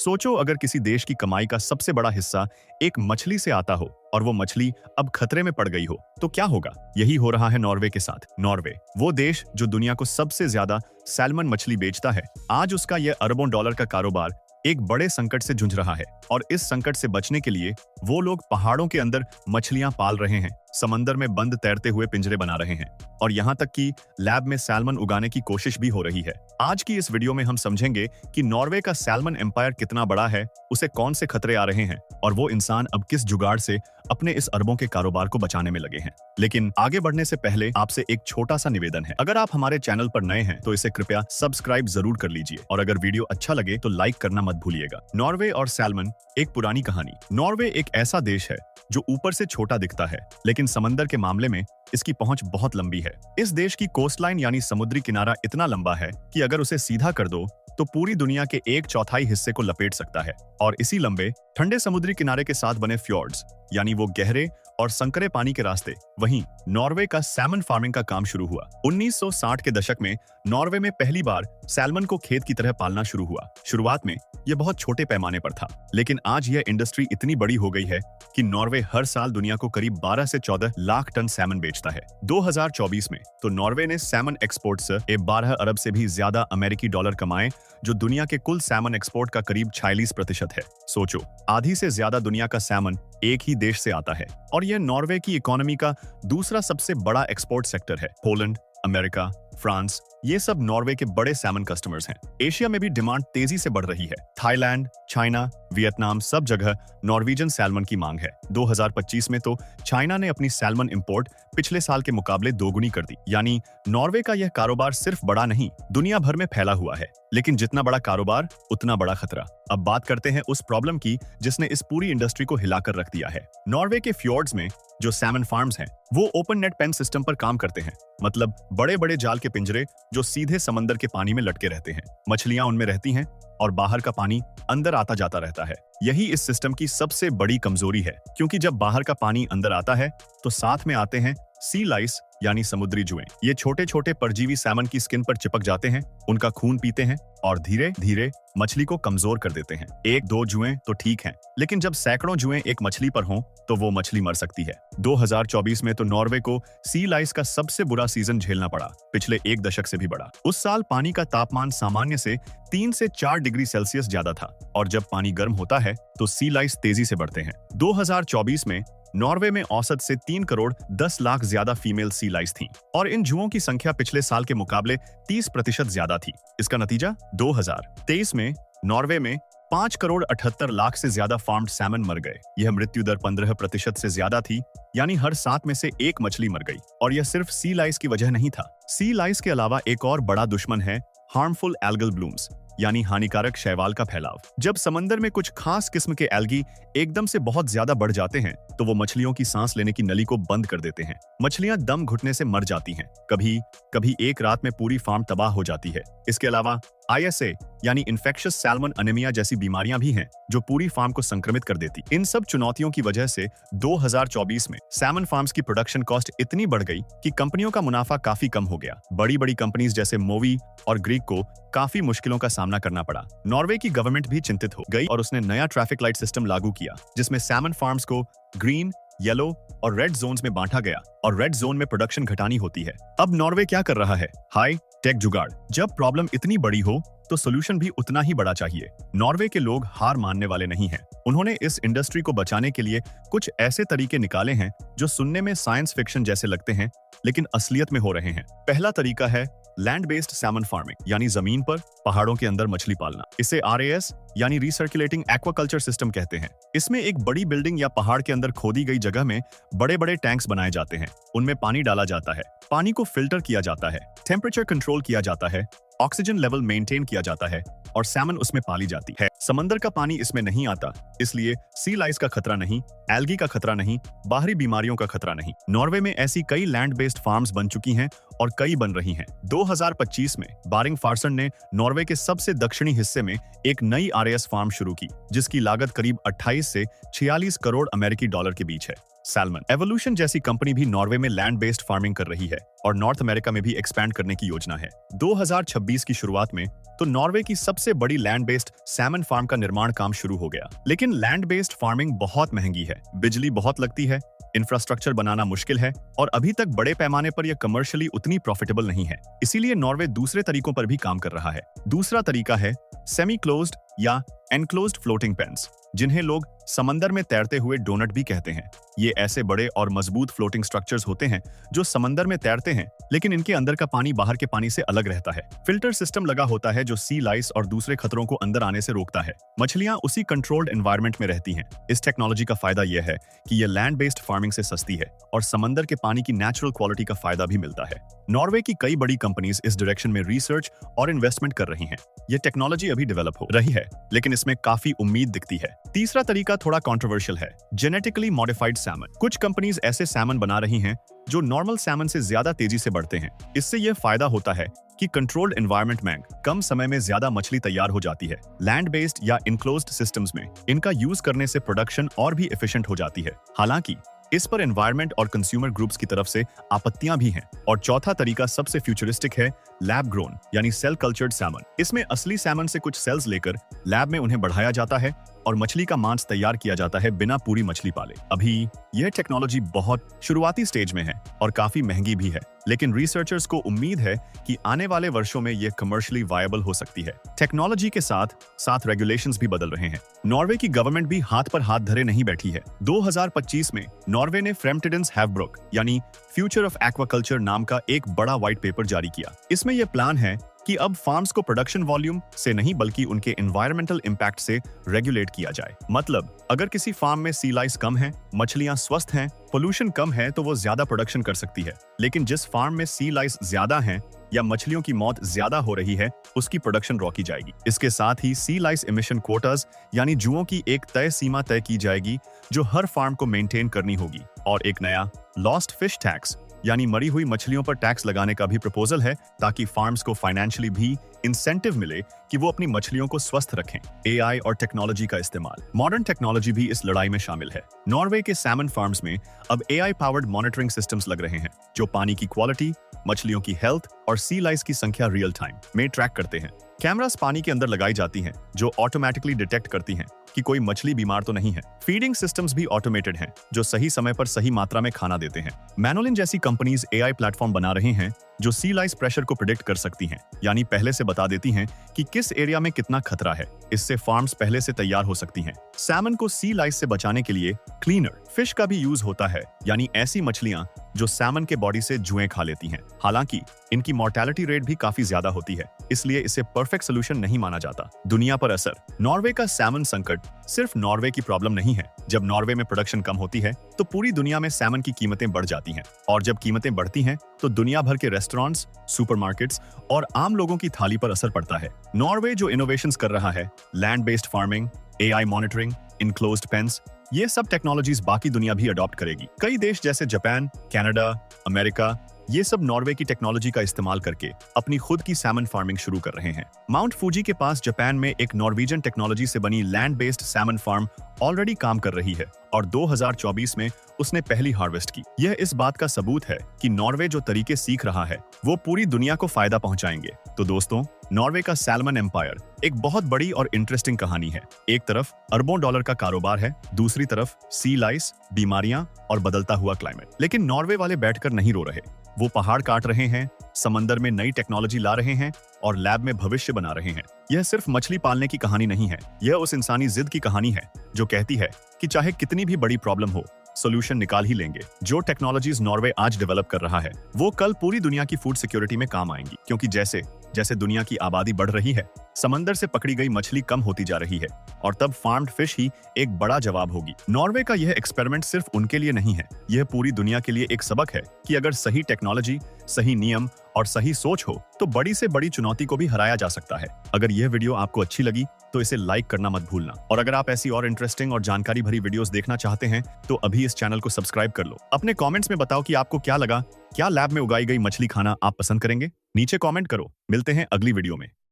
सोचो अगर किसी देश की कमाई का सबसे बड़ा हिस्सा एक मछली से आता हो और वो मछली अब खतरे में पड़ गई हो तो क्या होगा। यही हो रहा है नॉर्वे के साथ। नॉर्वे वो देश जो दुनिया को सबसे ज्यादा सैल्मन मछली बेचता है, आज उसका यह अरबों डॉलर का कारोबार एक बड़े संकट से जूझ रहा है। और इस संकट से बचने के लिए वो लोग पहाड़ों के अंदर मछलियां पाल रहे हैं, समंदर में बंद तैरते हुए पिंजरे बना रहे हैं और यहाँ तक कि लैब में सैल्मन उगाने की कोशिश भी हो रही है। आज की इस वीडियो में हम समझेंगे कि नॉर्वे का सैल्मन एम्पायर कितना बड़ा है, उसे कौन से खतरे आ रहे हैं और वो इंसान अब किस जुगाड़ से अपने इस अरबों के कारोबार को बचाने में लगे हैं। लेकिन आगे बढ़ने से पहले आपसे एक छोटा सा निवेदन है, अगर आप हमारे चैनल पर नए हैं तो इसे कृपया सब्सक्राइब जरूर कर लीजिए और अगर वीडियो अच्छा लगे तो लाइक करना मत भूलिएगा। नॉर्वे और सैल्मन, एक पुरानी कहानी। नॉर्वे एक ऐसा देश है जो ऊपर से छोटा दिखता है, लेकिन समंदर के मामले में इसकी पहुंच बहुत लंबी है। इस देश की कोस्टलाइन यानी समुद्री किनारा इतना लंबा है कि अगर उसे सीधा कर दो तो पूरी दुनिया के 1/4 हिस्से को लपेट सकता है। और इसी लंबे ठंडे समुद्री किनारे के साथ बने फ्योर्ड्स यानी वो गहरे और संकरे पानी के रास्ते, वहीं नॉर्वे का सैल्मन फार्मिंग का काम शुरू हुआ। 1960 के दशक में नॉर्वे में पहली बार सैल्मन को खेत की तरह पालना शुरू हुआ। शुरुआत में यह बहुत छोटे पैमाने पर था, लेकिन आज यह इंडस्ट्री इतनी बड़ी हो गई है कि नॉर्वे हर साल दुनिया को करीब 12 से 14 लाख टन सैल्मन बेचता है। 2024 में तो नॉर्वे ने सैल्मन एक्सपोर्ट से 12 अरब से भी ज्यादा अमेरिकी डॉलर कमाए, जो दुनिया के कुल सैल्मन एक्सपोर्ट का करीब 46% है। सोचो, आधी से ज्यादा दुनिया का सैल्मन एक ही देश से आता है और यह नॉर्वे की इकोनॉमी का दूसरा सबसे बड़ा एक्सपोर्ट सेक्टर है। पोलैंड, अमेरिका, फ्रांस, ये सब नॉर्वे के बड़े सैल्मन कस्टमर्स हैं। एशिया में भी डिमांड तेजी से बढ़ रही है। थाईलैंड, चाइना, वियतनाम, सब जगह नॉर्वेजियन सैल्मन की मांग है। 2025 में तो चाइना ने अपनी सैल्मन इंपोर्ट पिछले साल के मुकाबले दोगुनी कर दी। यानी नॉर्वे का यह कारोबार सिर्फ बड़ा नहीं, दुनिया भर में फैला हुआ है। लेकिन जितना बड़ा कारोबार उतना बड़ा खतरा। अब बात करते हैं उस प्रॉब्लम की जिसने इस पूरी इंडस्ट्री को हिलाकर रख दिया है। नॉर्वे के फ्योर्ड्स में जो सैल्मन फार्म्स हैं, वो ओपन नेट पेन सिस्टम पर काम करते हैं, मतलब बड़े बड़े जाल के पिंजरे जो सीधे समंदर के पानी में लटके रहते हैं। मछलियां उनमें रहती हैं और बाहर का पानी अंदर आता जाता रहता है। यही इस सिस्टम की सबसे बड़ी कमजोरी है, क्योंकि जब बाहर का पानी अंदर आता है तो साथ में आते हैं सी लाइस यानी समुद्री जुएं। ये छोटे छोटे परजीवी सैल्मन की स्किन पर चिपक जाते हैं, उनका खून पीते हैं और धीरे धीरे मछली को कमजोर कर देते हैं। 1-2 जुएं तो ठीक हैं, लेकिन जब सैकड़ों जुएं एक मछली पर हों तो वो मछली मर सकती है। 2024 में तो नॉर्वे को सी लाइस का सबसे बुरा सीजन झेलना पड़ा, पिछले एक दशक से भी बड़ा। उस साल पानी का तापमान सामान्य से 3 से 4 डिग्री सेल्सियस ज्यादा था और जब पानी गर्म होता है तो सी लाइस तेजी से बढ़ते हैं। 2024 में नॉर्वे में औसत से 3 करोड़ 10 लाख ज्यादा फीमेल सी लाइस थीं और इन जुओं की संख्या पिछले साल के मुकाबले 30% ज्यादा थी। इसका नतीजा 2023 में नॉर्वे में 5 करोड़ 78 लाख से ज्यादा फार्म्ड सैल्मन मर गए। यह मृत्यु दर 15% से ज्यादा थी, यानी हर 7 में से 1 मछली मर गई। और यह सिर्फ सी लाइस की वजह नहीं था। सी लाइस के अलावा एक और बड़ा दुश्मन है हार्मफुल एल्गल ब्लूम्स यानी हानिकारक शैवाल का फैलाव। जब समंदर में कुछ खास किस्म के एल्गी एकदम से बहुत ज्यादा बढ़ जाते हैं तो वो मछलियों की सांस लेने की नली को बंद कर देते हैं। मछलियां दम घुटने से मर जाती हैं। कभी कभी एक रात में पूरी फार्म तबाह हो जाती है। इसके अलावा ISA यानी इन्फेक्शियस सैल्मन अनेमिया जैसी बीमारियां भी हैं जो पूरी फार्म को संक्रमित कर देती। इन सब चुनौतियों की वजह से 2024 में सैल्मन फार्म्स की प्रोडक्शन कॉस्ट इतनी बढ़ गई कि कंपनियों का मुनाफा काफी कम हो गया। बड़ी बड़ी कंपनीज जैसे मोवी और ग्रीक को काफी मुश्किलों का सामना करना पड़ा। नॉर्वे की गवर्नमेंट भी चिंतित हो गई और उसने नया ट्रैफिक लाइट सिस्टम लागू किया, जिसमें सैल्मन फार्म्स को ग्रीन, येलो और रेड जोन्स में बांटा गया और रेड जोन में प्रोडक्शन घटानी होती है। अब नॉर्वे क्या कर रहा है? हाई टेक जुगाड़। जब प्रॉब्लम इतनी बड़ी हो तो सोल्यूशन भी उतना ही बड़ा चाहिए। नॉर्वे के लोग हार मानने वाले नहीं हैं। उन्होंने इस इंडस्ट्री को बचाने के लिए कुछ ऐसे तरीके निकाले हैं जो सुनने में साइंस फिक्शन जैसे लगते हैं, लेकिन असलियत में हो रहे हैं। पहला तरीका है लैंड बेस्ड सैल्मन फार्मिंग यानी जमीन पर पहाड़ों के अंदर मछली पालना। इसे RAS यानी रिसर्कुलेटिंग एक्वाकल्चर सिस्टम कहते हैं। इसमें एक बड़ी बिल्डिंग या पहाड़ के अंदर खोदी गई जगह में बड़े बड़े टैंक्स बनाए जाते हैं। उनमें पानी डाला जाता है, पानी को फिल्टर किया जाता है, टेम्परेचर कंट्रोल किया जाता है, ऑक्सीजन लेवल मेंटेन किया जाता है और सैल्मन उसमें पाली जाती है। समंदर का पानी इसमें नहीं आता, इसलिए सी लाइस का खतरा नहीं, एल्गी का खतरा नहीं, बाहरी बीमारियों का खतरा नहीं। नॉर्वे में ऐसी कई लैंड बेस्ड फार्म्स बन चुकी हैं और कई बन रही हैं। 2025 में बारिंग फार्सन ने नॉर्वे के सबसे दक्षिणी हिस्से में एक नई RAS फार्म शुरू की, जिसकी लागत करीब 28 से 46 करोड़ अमेरिकी डॉलर के बीच है। सैल्मन एवोल्यूशन जैसी कंपनी भी नॉर्वे में लैंड बेस्ड फार्मिंग कर रही है और नॉर्थ अमेरिका में भी एक्सपैंड करने की योजना है। 2026 की शुरुआत में तो नॉर्वे की सबसे बड़ी लैंड बेस्ड सैमन फार्म का निर्माण काम शुरू हो गया। लेकिन लैंड बेस्ड फार्मिंग बहुत महंगी है, बिजली बहुत लगती है, इंफ्रास्ट्रक्चर बनाना मुश्किल है और अभी तक बड़े पैमाने पर यह कमर्शियली उतनी प्रॉफिटेबल नहीं है। इसीलिए नॉर्वे दूसरे तरीकों पर भी काम कर रहा है। दूसरा तरीका है सेमी क्लोज्ड या एनक्लोज्ड फ्लोटिंग पेन्स, जिन्हें लोग समंदर में तैरते हुए डोनट भी कहते हैं। ये ऐसे बड़े और मजबूत फ्लोटिंग स्ट्रक्चर्स होते हैं जो समंदर में तैरते हैं, लेकिन इनके अंदर का पानी बाहर के पानी से अलग रहता है। फिल्टर सिस्टम लगा होता है जो सी लाइस और दूसरे खतरों को अंदर आने से रोकता है। मछलियां उसी कंट्रोल्ड एनवायरनमेंट में रहती हैं। इस टेक्नोलॉजी का फायदा यह है कि यह लैंड बेस्ड फार्मिंग से सस्ती है और समंदर के पानी की नेचुरल क्वालिटी का फायदा भी मिलता है। नॉर्वे की कई बड़ी कंपनीज इस डायरेक्शन में रिसर्च और इन्वेस्टमेंट कर रही हैं। यह टेक्नोलॉजी अभी डेवलप हो रही है, लेकिन इसमें काफी उम्मीद दिखती है। तीसरा तरीका थोड़ा कंट्रोवर्शियल है, जेनेटिकली मॉडिफाइड सैमन। कुछ कंपनीज ऐसे सैमन बना रही हैं जो नॉर्मल सैमन से ज्यादा तेजी से बढ़ते हैं। इससे यह फायदा होता है कि कंट्रोल्ड एनवायरनमेंट में कम समय में ज्यादा मछली तैयार हो जाती है। लैंड बेस्ड या इनक्लोज्ड सिस्टम्स में इनका यूज करने से प्रोडक्शन और भी एफिशिएंट हो जाती है। हालांकि इस पर एनवायरनमेंट और कंज्यूमर ग्रुप्स की तरफ से आपत्तियां भी हैं। और चौथा तरीका सबसे फ्यूचरिस्टिक है, लैब ग्रोन यानी सेल कल्चर्ड सैमन। इसमें असली सैमन से कुछ सेल्स लेकर लैब में उन्हें बढ़ाया जाता है और मछली का मांस तैयार किया जाता है बिना पूरी मछली पाले। अभी यह टेक्नोलॉजी बहुत शुरुआती स्टेज में है और काफी महंगी भी है, लेकिन रिसर्चर्स को उम्मीद है कि आने वाले वर्षों में यह कमर्शियली वायबल हो सकती है। टेक्नोलॉजी के साथ साथ रेगुलेशंस भी बदल रहे हैं। नॉर्वे की गवर्नमेंट भी हाथ पर हाथ धरे नहीं बैठी है। 2025 में नॉर्वे ने फ्रेमटिडेंस हैवब्रुक यानी फ्यूचर ऑफ एक्वाकल्चर नाम का एक बड़ा व्हाइट पेपर जारी किया। इसमें यह प्लान है कि अब फार्म्स को प्रोडक्शन वॉल्यूम से नहीं बल्कि उनके एनवायरमेंटल इंपैक्ट से रेगुलेट किया जाए। मतलब अगर किसी फार्म में सी लाइस कम है, मछलियां स्वस्थ हैं, पोल्यूशन कम है तो वो ज्यादा प्रोडक्शन कर सकती है। लेकिन जिस फार्म में सी लाइस ज्यादा हैं या मछलियों की मौत ज्यादा हो रही है, उसकी प्रोडक्शन रोकी जाएगी। इसके साथ ही सी लाइस इमिशन क्वोटास यानी जुओं की एक तय सीमा तय की जाएगी जो हर फार्म को मेंटेन करनी होगी। और एक नया लॉस्ट फिश टैक्स यानी मरी हुई मछलियों पर टैक्स लगाने का भी प्रपोजल है, ताकि फार्म्स को फाइनेंशियली भी इंसेंटिव मिले कि वो अपनी मछलियों को स्वस्थ रखें। एआई और टेक्नोलॉजी का इस्तेमाल, मॉडर्न टेक्नोलॉजी भी इस लड़ाई में शामिल है। नॉर्वे के सैमन फार्म्स में अब एआई पावर्ड मॉनिटरिंग सिस्टम्स लग रहे हैं जो पानी की क्वालिटी, मछलियों की हेल्थ और सी लाइस की संख्या रियल टाइम में ट्रैक करते हैं। कैमरास पानी के अंदर लगाई जाती हैं जो ऑटोमेटिकली डिटेक्ट करती हैं कि कोई मछली बीमार तो नहीं है। फीडिंग सिस्टम्स भी ऑटोमेटेड हैं जो सही समय पर सही मात्रा में खाना देते हैं। मैनोलिन जैसी कंपनीज एआई प्लेटफॉर्म बना रहे हैं जो सी लाइस प्रेशर को प्रिडिक्ट कर सकती हैं, यानी पहले से बता देती हैं कि किस एरिया में कितना खतरा है। इससे फार्म्स पहले से तैयार हो सकती हैं। सैमन को सी लाइस से बचाने के लिए क्लीनर फिश का भी यूज होता है, यानी ऐसी मछलियां जो सैमन के बॉडी से जुएं खा लेती हैं। हालांकि इनकी मोर्टेलिटी रेट भी काफी ज्यादा होती है, इसलिए इसे परफेक्ट सोल्यूशन नहीं माना जाता। दुनिया पर असर, नॉर्वे का सैमन संकट सिर्फ नॉर्वे की प्रॉब्लम नहीं है। जब नॉर्वे में प्रोडक्शन कम होती है तो पूरी दुनिया में सैमन की कीमतें बढ़ जाती हैं, और जब कीमतें बढ़ती हैं तो दुनिया भर के रेस्टोरेंट्स, सुपरमार्केट्स और आम लोगों की थाली पर असर पड़ता है। नॉर्वे जो इनोवेशंस कर रहा है, land based farming, AI monitoring, enclosed pens, ये सब टेक्नोलॉजीज बाकी दुनिया भी अडॉप्ट करेगी। कई देश जैसे जापान, कनाडा, अमेरिका, ये सब नॉर्वे की टेक्नोलॉजी का इस्तेमाल करके अपनी खुद की सैमन फार्मिंग शुरू कर रहे हैं। माउंट फूजी के पास जापान में एक नॉर्वेजियन टेक्नोलॉजी से बनी land based salmon farm already काम कर रही है और 2024 में उसने पहली हार्वेस्ट की। यह इस बात का सबूत है कि नॉर्वे जो तरीके सीख रहा है वो पूरी दुनिया को फायदा पहुंचाएंगे। तो दोस्तों, नॉर्वे का सैल्मन एम्पायर एक बहुत बड़ी और इंटरेस्टिंग कहानी है। एक तरफ अरबों डॉलर का कारोबार है, दूसरी तरफ सी लाइस, बीमारियां और बदलता हुआ क्लाइमेट। लेकिन नॉर्वे वाले बैठकर नहीं रो रहे, वो पहाड़ काट रहे हैं, समंदर में नई टेक्नोलॉजी ला रहे हैं और लैब में भविष्य बना रहे हैं। यह सिर्फ मछली पालने की कहानी नहीं है, यह उस इंसानी जिद की कहानी है जो कहती है कि चाहे कितनी भी बड़ी प्रॉब्लम हो, सोल्यूशन निकाल ही लेंगे। जो टेक्नोलॉजीज नॉर्वे आज डेवलप कर रहा है वो कल पूरी दुनिया की फूड सिक्योरिटी में काम आएंगी, क्योंकि जैसे जैसे दुनिया की आबादी बढ़ रही है, समंदर से पकड़ी गई मछली कम होती जा रही है और तब फार्म्ड फिश ही एक बड़ा जवाब होगी। नॉर्वे का यह एक्सपेरिमेंट सिर्फ उनके लिए नहीं है, यह पूरी दुनिया के लिए एक सबक है कि अगर सही टेक्नोलॉजी, सही नियम और सही सोच हो तो बड़ी से बड़ी चुनौती को भी हराया जा सकता है। अगर यह वीडियो आपको अच्छी लगी तो इसे लाइक करना मत भूलना, और अगर आप ऐसी और इंटरेस्टिंग और जानकारी भरी वीडियोस देखना चाहते हैं तो अभी इस चैनल को सब्सक्राइब कर लो। अपने कमेंट्स में बताओ कि आपको क्या लगा, क्या लैब में उगाई गई मछली खाना आप पसंद करेंगे? नीचे कमेंट करो। मिलते हैं अगली वीडियो में।